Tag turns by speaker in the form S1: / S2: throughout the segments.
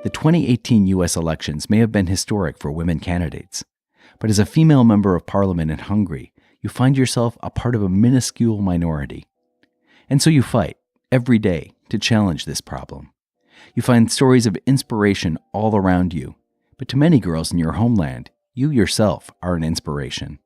S1: The 2018 U.S. elections may have been historic for women candidates, but as a female member of parliament in Hungary, you find yourself a part of a minuscule minority. And so you fight, every day, to challenge this problem. You find stories of inspiration all around you, but to many girls in your homeland, you yourself are an inspiration.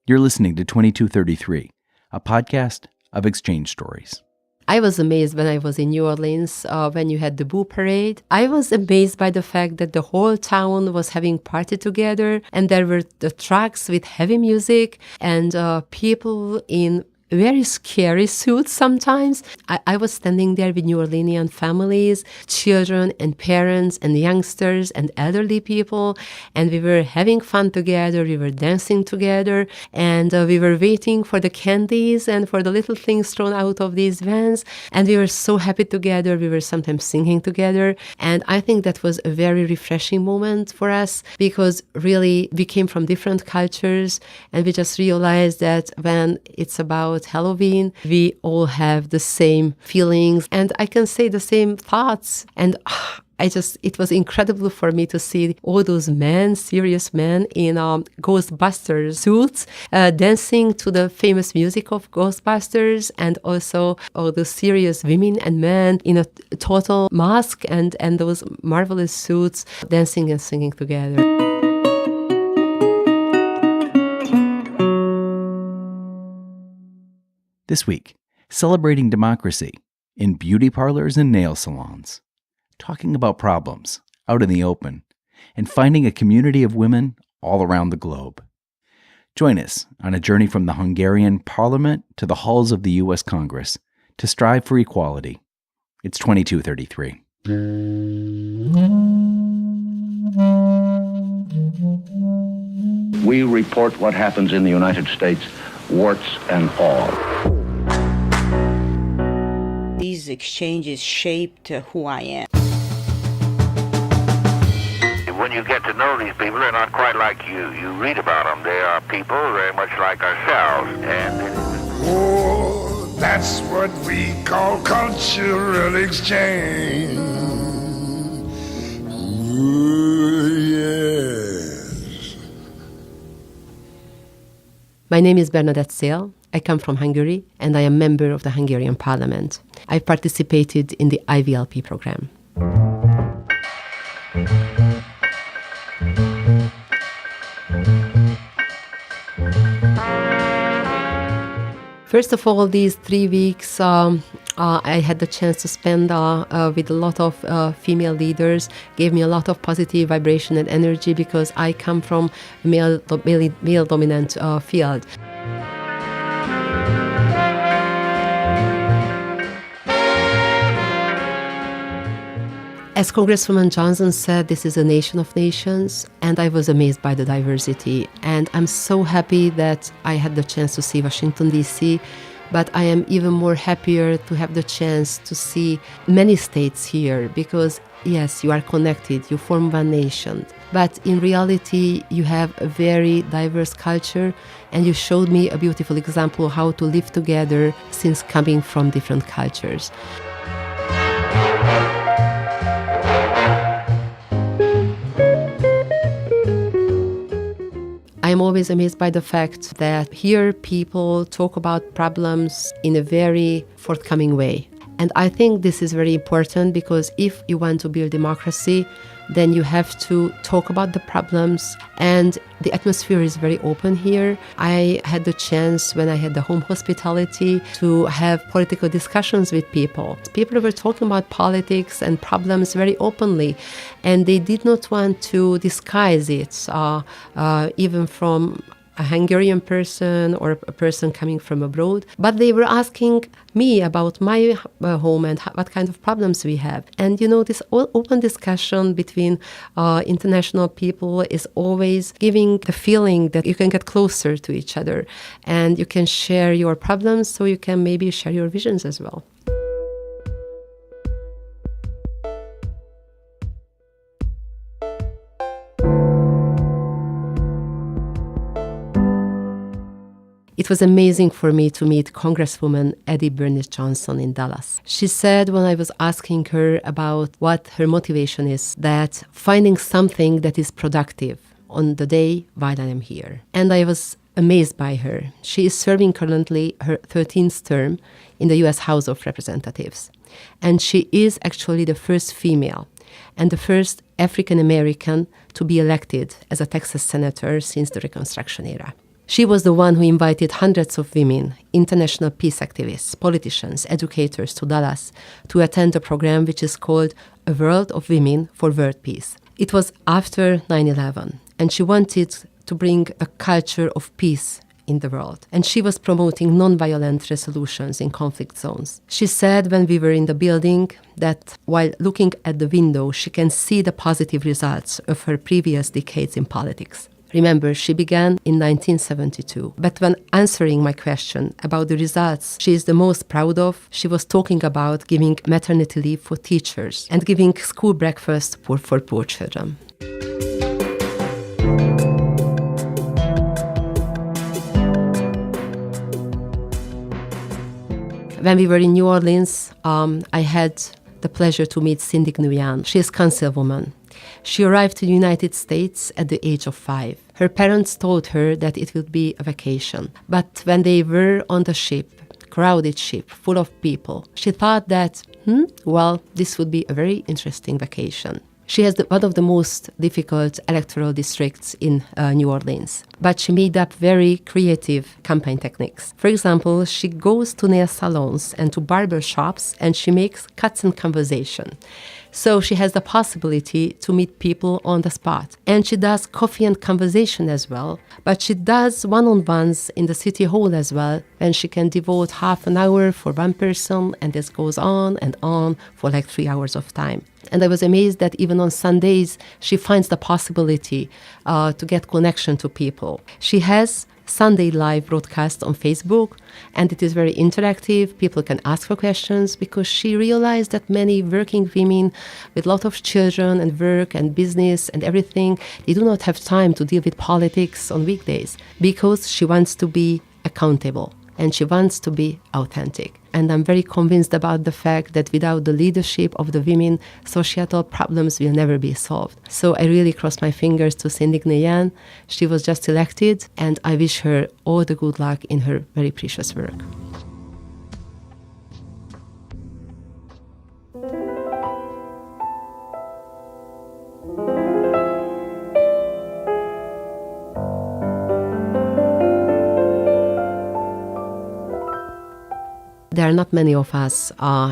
S1: You're listening to 2233, a podcast of exchange stories.
S2: I was amazed when I was in New Orleans when you had the Boo Parade. I was amazed by the fact that the whole town was having party together, and there were the trucks with heavy music and people in very scary suits sometimes. I was standing there with New Orleanian families, children and parents and youngsters and elderly people, and we were having fun together, we were dancing together, and we were waiting for the candies and for the little things thrown out of these vans, and we were so happy together. We were sometimes singing together, and I think that was a very refreshing moment for us, because really we came from different cultures, and we just realized that when it's about Halloween, we all have the same feelings, and I can say the same thoughts. And it was incredible for me to see all those men, serious men in Ghostbusters suits, dancing to the famous music of Ghostbusters, and also all the serious women and men in a total mask and those marvelous suits dancing and singing together.
S1: This week, celebrating democracy in beauty parlors and nail salons, talking about problems out in the open, and finding a community of women all around the globe. Join us on a journey from the Hungarian Parliament to the halls of the U.S. Congress to strive for equality. It's 2233.
S3: We report what happens in the United States, warts and all.
S4: These exchanges shaped who I am.
S5: When you get to know these people, they're not quite like you read about them. They are people very much like ourselves.
S6: Oh, that's what we call cultural exchange. Ooh, yes.
S2: My name is Bernadett Szél. I come from Hungary, and I am a member of the Hungarian Parliament. I participated in the IVLP program. First of all, these 3 weeks, I had the chance to spend with a lot of female leaders, gave me a lot of positive vibration and energy, because I come from a male-dominant field. As Congresswoman Johnson said, this is a nation of nations, and I was amazed by the diversity. And I'm so happy that I had the chance to see Washington, D.C., but I am even more happier to have the chance to see many states here, because, yes, you are connected, you form one nation. But in reality, you have a very diverse culture, and you showed me a beautiful example of how to live together since coming from different cultures. I'm always amazed by the fact that here people talk about problems in a very forthcoming way. And I think this is very important, because if you want to build democracy, then you have to talk about the problems, and the atmosphere is very open here. I had the chance, when I had the home hospitality, to have political discussions with people. People were talking about politics and problems very openly, and they did not want to disguise it, even from a Hungarian person or a person coming from abroad, but they were asking me about my home and what kind of problems we have. And this open discussion between international people is always giving the feeling that you can get closer to each other and you can share your problems, so you can maybe share your visions as well. It It was amazing for me to meet Congresswoman Eddie Bernadett Johnson in Dallas. She said when I was asking her about what her motivation is, that finding something that is productive on the day while I am here. And I was amazed by her. She is serving currently her 13th term in the U.S. House of Representatives. And she is actually the first female and the first African American to be elected as a Texas senator since the Reconstruction era. She was the one who invited hundreds of women, international peace activists, politicians, educators to Dallas to attend a program which is called A World of Women for World Peace. It was after 9/11, and she wanted to bring a culture of peace in the world. And she was promoting nonviolent resolutions in conflict zones. She said when we were in the building that while looking at the window, she can see the positive results of her previous decades in politics. Remember, she began in 1972. But when answering my question about the results she is the most proud of, she was talking about giving maternity leave for teachers and giving school breakfast for poor children. When we were in New Orleans, I had the pleasure to meet Cindy Nguyen. She is councilwoman. She arrived to the United States at the age of 5. Her parents told her that it would be a vacation. But when they were on the ship, crowded ship, full of people, she thought that, this would be a very interesting vacation. She has one of the most difficult electoral districts in New Orleans. But she made up very creative campaign techniques. For example, she goes to nail salons and to barber shops and she makes cuts and conversation. So she has the possibility to meet people on the spot. And she does coffee and conversation as well. But she does one-on-ones in the city hall as well, and she can devote half an hour for one person, and this goes on and on for like 3 hours of time. And I was amazed that even on Sundays, she finds the possibility to get connection to people. She has Sunday live broadcast on Facebook, and it is very interactive. People can ask for questions because she realized that many working women with a lot of children and work and business and everything, they do not have time to deal with politics on weekdays because she wants to be accountable and she wants to be authentic. And I'm very convinced about the fact that without the leadership of the women, societal problems will never be solved. So I really cross my fingers to Cindy Nguyen. She was just elected, and I wish her all the good luck in her very precious work. There are not many of us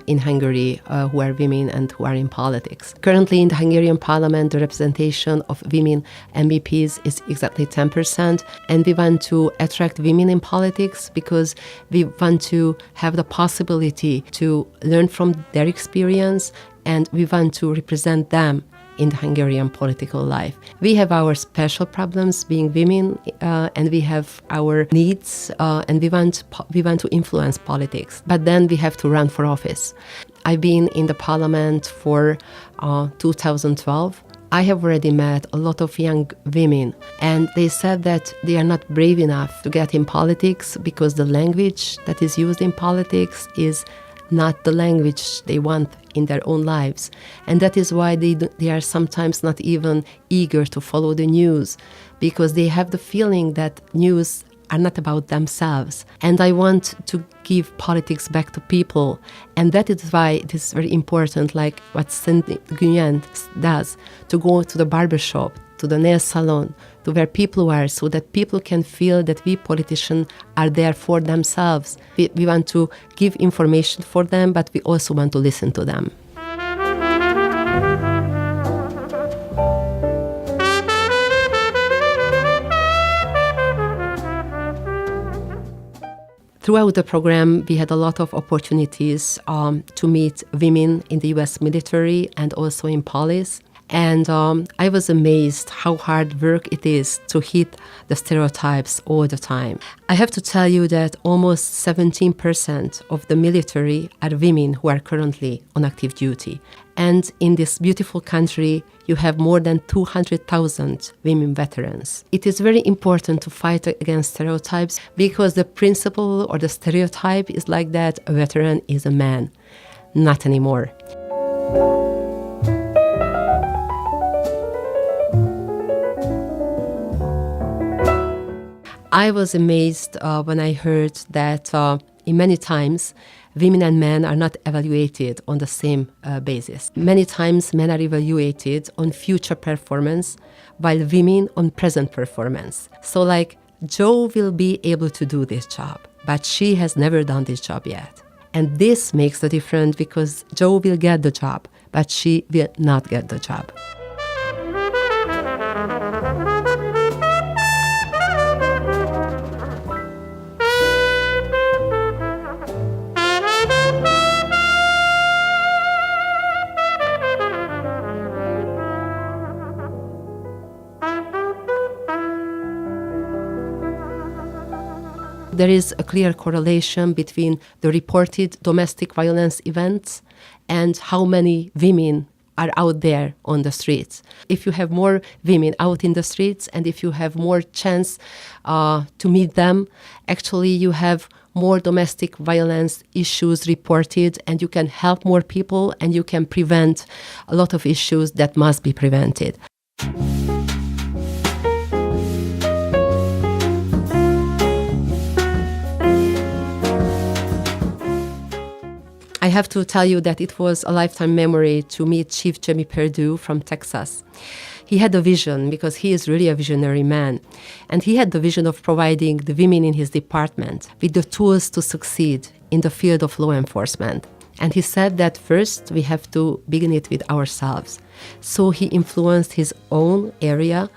S2: in Hungary who are women and who are in politics. Currently in the Hungarian parliament, the representation of women MEPs is exactly 10%, and we want to attract women in politics because we want to have the possibility to learn from their experience, and we want to represent them in the Hungarian political life. We have our special problems being women, and we have our needs, and we want to influence politics. But then we have to run for office. I've been in the parliament for 2012. I have already met a lot of young women, and they said that they are not brave enough to get in politics because the language that is used in politics is not the language they want in their own lives. And that is why they are sometimes not even eager to follow the news, because they have the feeling that news are not about themselves. And I want to give politics back to people. And that is why it is very important, like what Cindy Nguyen does, to go to the barbershop, to the nail salon, to where people are, so that people can feel that we politicians are there for themselves. We want to give information for them, but we also want to listen to them. Throughout the program, we had a lot of opportunities to meet women in the U.S. military and also in police. And I was amazed how hard work it is to hit the stereotypes all the time. I have to tell you that almost 17% of the military are women who are currently on active duty. And in this beautiful country, you have more than 200,000 women veterans. It is very important to fight against stereotypes because the principle or the stereotype is like that a veteran is a man. Not anymore. I was amazed when I heard that in many times, women and men are not evaluated on the same basis. Many times, men are evaluated on future performance, while women on present performance. So like, Joe will be able to do this job, but she has never done this job yet. And this makes the difference because Joe will get the job, but she will not get the job. There is a clear correlation between the reported domestic violence events and how many women are out there on the streets. If you have more women out in the streets and if you have more chance to meet them, actually you have more domestic violence issues reported and you can help more people and you can prevent a lot of issues that must be prevented. I have to tell you that it was a lifetime memory to meet Chief Jimmy Perdue from Texas. He had a vision because he is really a visionary man. And he had the vision of providing the women in his department with the tools to succeed in the field of law enforcement. And he said that first we have to begin it with ourselves. So he influenced his own area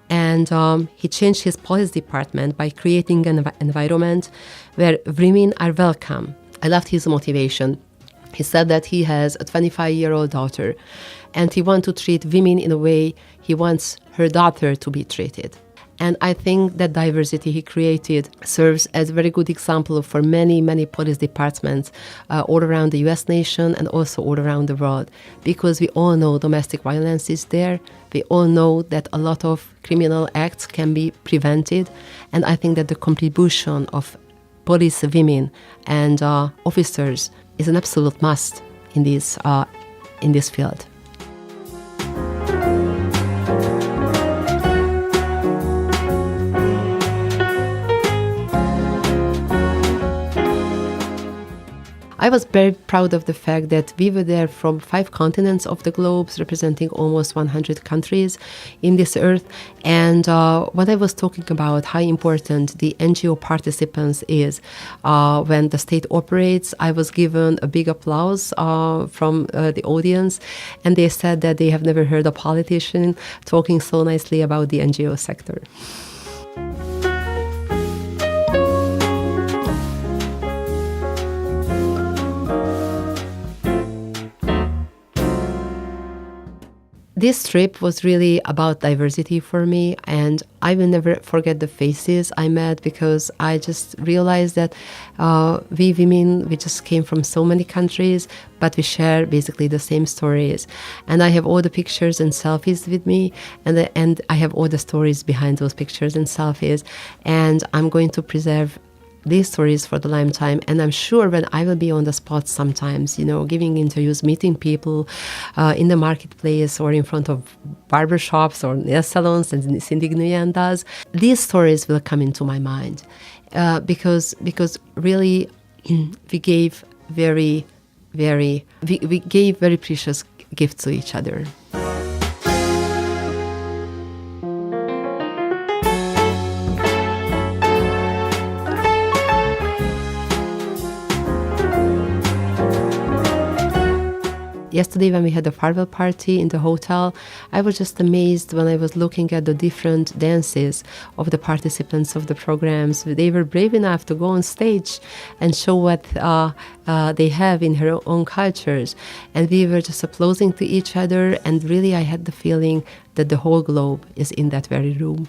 S2: and he changed his police department by creating an environment where women are welcome. I loved his motivation. He said that he has a 25-year-old daughter and he wants to treat women in a way he wants her daughter to be treated. And I think that diversity he created serves as a very good example for many, many police departments all around the US nation and also all around the world. Because we all know domestic violence is there. We all know that a lot of criminal acts can be prevented. And I think that the contribution of police women and officers is an absolute must in this field. I was very proud of the fact that we were there from 5 continents of the globe, representing almost 100 countries in this earth. And when I was talking about how important the NGO participants is when the state operates, I was given a big applause from the audience. And they said that they have never heard a politician talking so nicely about the NGO sector. This trip was really about diversity for me, and I will never forget the faces I met because I just realized that we women, we just came from so many countries, but we share basically the same stories. And I have all the pictures and selfies with me, and I have all the stories behind those pictures and selfies, and I'm going to preserve these stories for the lifetime. And I'm sure when I will be on the spot sometimes, giving interviews, meeting people in the marketplace or in front of barbershops or nail salons, and Cindy Nguyen does, these stories will come into my mind because really we gave very precious gifts to each other. Yesterday when we had a farewell party in the hotel, I was just amazed when I was looking at the different dances of the participants of the programs. They were brave enough to go on stage and show what they have in her own cultures. And we were just applauding to each other, and really I had the feeling that the whole globe is in that very room.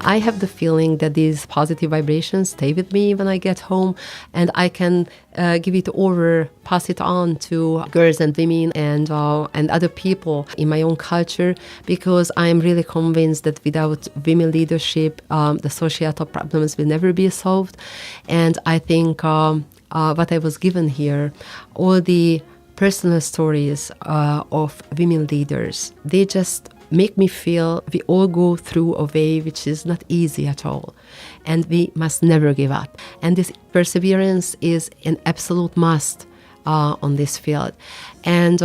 S2: I have the feeling that these positive vibrations stay with me when I get home, and I can give it over, pass it on to girls and women and other people in my own culture, because I am really convinced that without women leadership, the societal problems will never be solved. And I think what I was given here, all the personal stories of women leaders, they just make me feel we all go through a way which is not easy at all, and we must never give up. And this perseverance is an absolute must on this field. And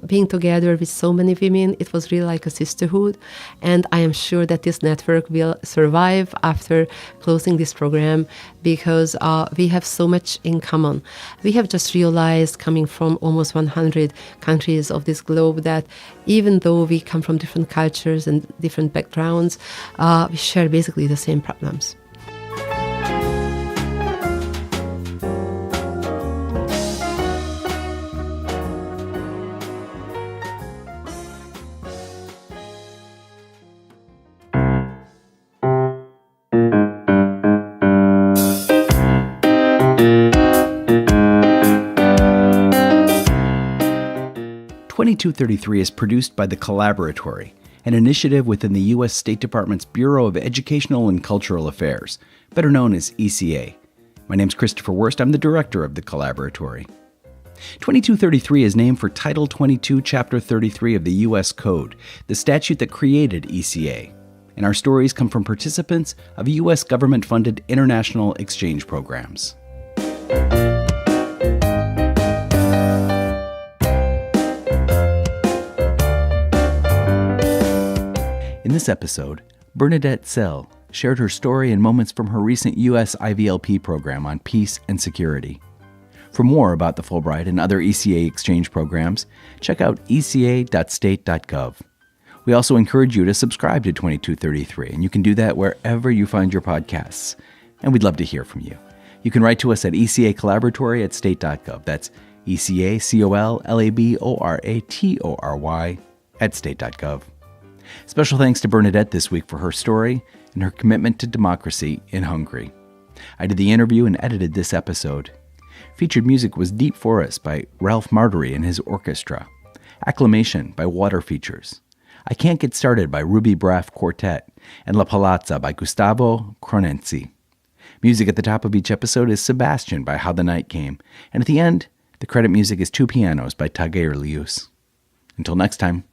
S2: being together with so many women, it was really like a sisterhood. And I am sure that this network will survive after closing this program, because we have so much in common. We have just realized, coming from almost 100 countries of this globe, that even though we come from different cultures and different backgrounds, we share basically the same problems.
S1: "2233" is produced by the Collaboratory, an initiative within the U.S. State Department's Bureau of Educational and Cultural Affairs, better known as ECA. My name's Christopher Wurst. I'm the director of the Collaboratory. 2233 is named for Title 22, Chapter 33 of the U.S. Code, the statute that created ECA. And our stories come from participants of U.S. government-funded international exchange programs. In this episode, Bernadett Szél shared her story and moments from her recent U.S. IVLP program on peace and security. For more about the Fulbright and other ECA exchange programs, check out eca.state.gov. We also encourage you to subscribe to 2233, and you can do that wherever you find your podcasts. And we'd love to hear from you. You can write to us at ECA Collaboratory at state.gov. That's ECA Collaboratory at state.gov. Special thanks to Bernadett this week for her story and her commitment to democracy in Hungary. I did the interview and edited this episode. Featured music was Deep Forest by Ralph Martery and his orchestra. Acclamation by Water Features. I Can't Get Started by Ruby Braff Quartet, and La Palazza by Gustavo Cronenzi. Music at the top of each episode is Sebastian by How the Night Came, and at the end, the credit music is Two Pianos by Tager Lius. Until next time.